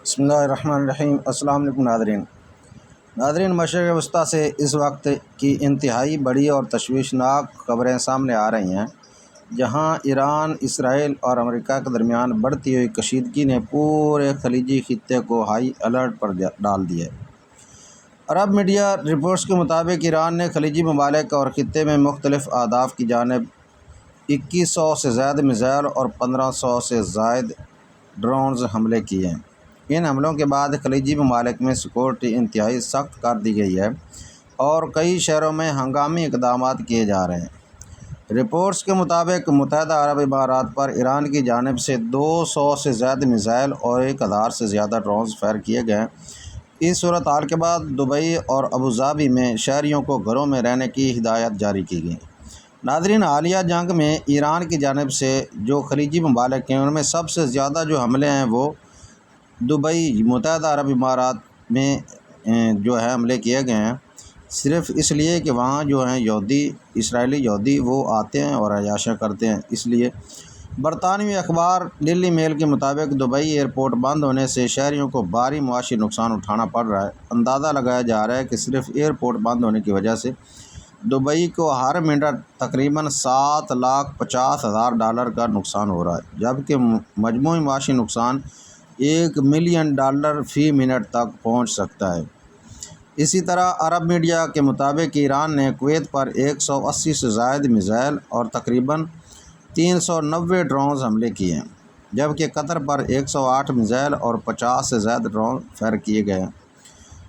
بسم اللہ الرحمن الرحیم۔ السلام علیکم ناظرین، مشرق وسطیٰ سے اس وقت کی انتہائی بڑی اور تشویشناک خبریں سامنے آ رہی ہیں، جہاں ایران، اسرائیل اور امریکہ کے درمیان بڑھتی ہوئی کشیدگی نے پورے خلیجی خطے کو ہائی الرٹ پر ڈال دیا ہے۔ عرب میڈیا رپورٹس کے مطابق ایران نے خلیجی ممالک اور خطے میں مختلف اہداف کی جانب 2100 سے زائد میزائل اور 1500 سے زائد ڈرونز حملے کیے ہیں۔ ان حملوں کے بعد خلیجی ممالک میں سیکورٹی انتہائی سخت کر دی گئی ہے اور کئی شہروں میں ہنگامی اقدامات کیے جا رہے ہیں۔ رپورٹس کے مطابق متحدہ عرب امارات پر ایران کی جانب سے 200 سے زائد میزائل اور 1000 سے زیادہ ڈرونز فائر کیے گئے ہیں۔ اس صورتحال کے بعد دبئی اور ابوظہبی میں شہریوں کو گھروں میں رہنے کی ہدایت جاری کی گئی۔ ناظرین، حالیہ جنگ میں ایران کی جانب سے جو خلیجی ممالک ہیں ان میں سب سے زیادہ جو حملے ہیں وہ دبئی، متحدہ عرب امارات میں جو ہے حملے کیے گئے ہیں، صرف اس لیے کہ وہاں جو ہیں یہودی، اسرائیلی یہودی وہ آتے ہیں اور عیاشیاں کرتے ہیں۔ اس لیے برطانوی اخبار ڈیلی میل کے مطابق دبئی ایئرپورٹ بند ہونے سے شہریوں کو بھاری معاشی نقصان اٹھانا پڑ رہا ہے۔ اندازہ لگایا جا رہا ہے کہ صرف ایئرپورٹ بند ہونے کی وجہ سے دبئی کو ہر منٹ تقریباً $7,50,000 کا نقصان ہو رہا ہے، جبکہ مجموعی معاشی نقصان $1 ملین فی منٹ تک پہنچ سکتا ہے۔ اسی طرح عرب میڈیا کے مطابق ایران نے کویت پر 180 سے زائد میزائل اور تقریباً 390 ڈرونز حملے کیے ہیں، جبکہ قطر پر 108 میزائل اور 50 سے زائد ڈرون فائر کیے گئے ہیں۔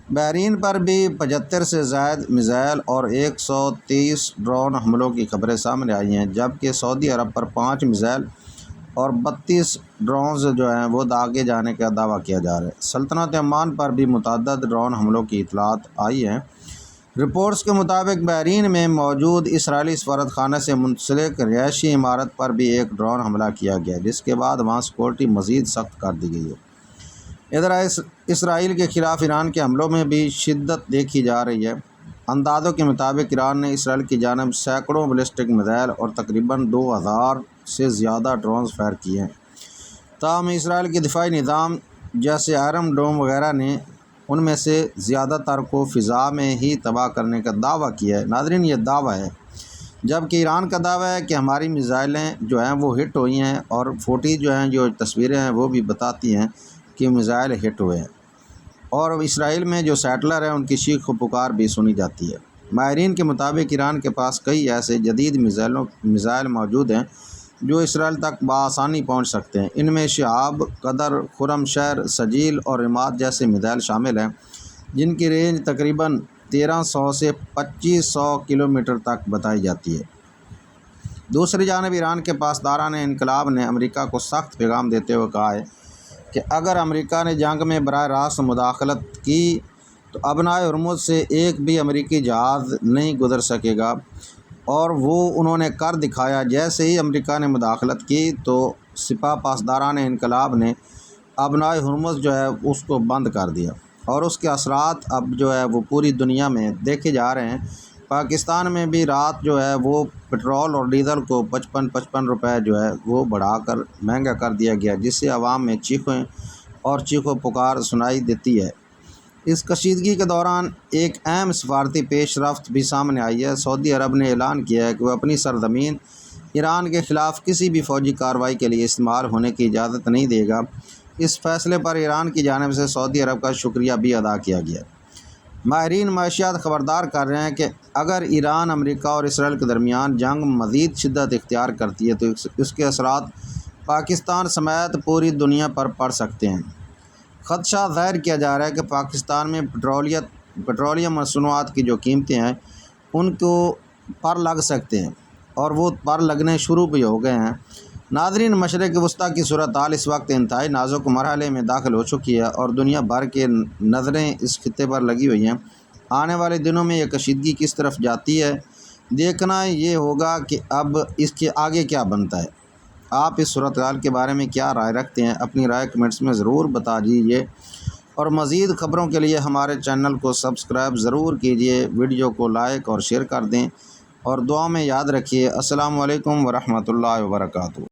بحرین پر بھی 75 سے زائد میزائل اور 130 ڈرون حملوں کی خبریں سامنے آئی ہیں، جبکہ سعودی عرب پر 5 میزائل اور 32 ڈرونز جو ہیں وہ داغے جانے کا دعویٰ کیا جا رہا ہے۔ سلطنت عمان پر بھی متعدد ڈرون حملوں کی اطلاعات آئی ہیں۔ رپورٹس کے مطابق بحرین میں موجود اسرائیلی سفارت خانے سے منسلک رہائشی عمارت پر بھی ایک ڈرون حملہ کیا گیا، جس کے بعد وہاں سیکورٹی مزید سخت کر دی گئی ہے۔ ادھر اسرائیل کے خلاف ایران کے حملوں میں بھی شدت دیکھی جا رہی ہے۔ اندازوں کے مطابق ایران نے اسرائیل کی جانب سینکڑوں بیلسٹک میزائل اور تقریباً 2000 سے زیادہ ڈرونز فائر کیے ہیں۔ تاہم اسرائیل کے دفاعی نظام جیسے آئرن ڈوم وغیرہ نے ان میں سے زیادہ تر کو فضا میں ہی تباہ کرنے کا دعویٰ کیا ہے۔ ناظرین، یہ دعویٰ ہے، جبکہ ایران کا دعویٰ ہے کہ ہماری میزائلیں جو ہیں وہ ہٹ ہوئی ہیں، اور فوٹیج جو ہیں، جو تصویریں ہیں وہ بھی بتاتی ہیں کہ میزائل ہٹ ہوئے ہیں، اور اسرائیل میں جو سیٹلر ہیں ان کی چیخ و پکار بھی سنی جاتی ہے۔ ماہرین کے مطابق ایران کے پاس کئی ایسے جدید میزائل موجود ہیں جو اسرائیل تک بآسانی پہنچ سکتے ہیں۔ ان میں شہاب، قدر، خرم شہر، سجیل اور رماد جیسے میزائل شامل ہیں، جن کی رینج تقریباً 1300 سے 2500 کلومیٹر تک بتائی جاتی ہے۔ دوسری جانب ایران کے پاسداران انقلاب نے امریکہ کو سخت پیغام دیتے ہوئے کہا ہے کہ اگر امریکہ نے جنگ میں براہ راست مداخلت کی تو ابنائے ہرمز سے ایک بھی امریکی جہاز نہیں گزر سکے گا، اور وہ انہوں نے کر دکھایا۔ جیسے ہی امریکہ نے مداخلت کی تو سپاہ پاسداران انقلاب نے ابنائے ہرمز جو ہے اس کو بند کر دیا، اور اس کے اثرات اب جو ہے وہ پوری دنیا میں دیکھے جا رہے ہیں۔ پاکستان میں بھی رات جو ہے وہ پٹرول اور ڈیزل کو 55 روپے جو ہے وہ بڑھا کر مہنگا کر دیا گیا، جس سے عوام میں چیخ و پکار سنائی دیتی ہے۔ اس کشیدگی کے دوران ایک اہم سفارتی پیش رفت بھی سامنے آئی ہے۔ سعودی عرب نے اعلان کیا ہے کہ وہ اپنی سرزمین ایران کے خلاف کسی بھی فوجی کارروائی کے لیے استعمال ہونے کی اجازت نہیں دے گا۔ اس فیصلے پر ایران کی جانب سے سعودی عرب کا شکریہ بھی ادا کیا گیا۔ ماہرین معاشیات خبردار کر رہے ہیں کہ اگر ایران، امریکہ اور اسرائیل کے درمیان جنگ مزید شدت اختیار کرتی ہے تو اس کے اثرات پاکستان سمیت پوری دنیا پر پڑ سکتے ہیں۔ خدشہ ظاہر کیا جا رہا ہے کہ پاکستان میں پیٹرولیم مصنوعات کی جو قیمتیں ہیں ان کو پر لگ سکتے ہیں، اور وہ پر لگنے شروع بھی ہو گئے ہیں۔ ناظرین، مشرق وسطیٰ کی صورتحال اس وقت انتہائی نازک مرحلے میں داخل ہو چکی ہے، اور دنیا بھر کے نظریں اس خطے پر لگی ہوئی ہیں۔ آنے والے دنوں میں یہ کشیدگی کس طرف جاتی ہے، دیکھنا یہ ہوگا کہ اب اس کے آگے کیا بنتا ہے۔ آپ اس صورتحال کے بارے میں کیا رائے رکھتے ہیں؟ اپنی رائے کمنٹس میں ضرور بتا دیجیے، اور مزید خبروں کے لیے ہمارے چینل کو سبسکرائب ضرور کیجیے، ویڈیو کو لائک اور شیئر کر دیں، اور دعا میں یاد رکھیے۔ السلام علیکم ورحمۃ اللہ وبرکاتہ۔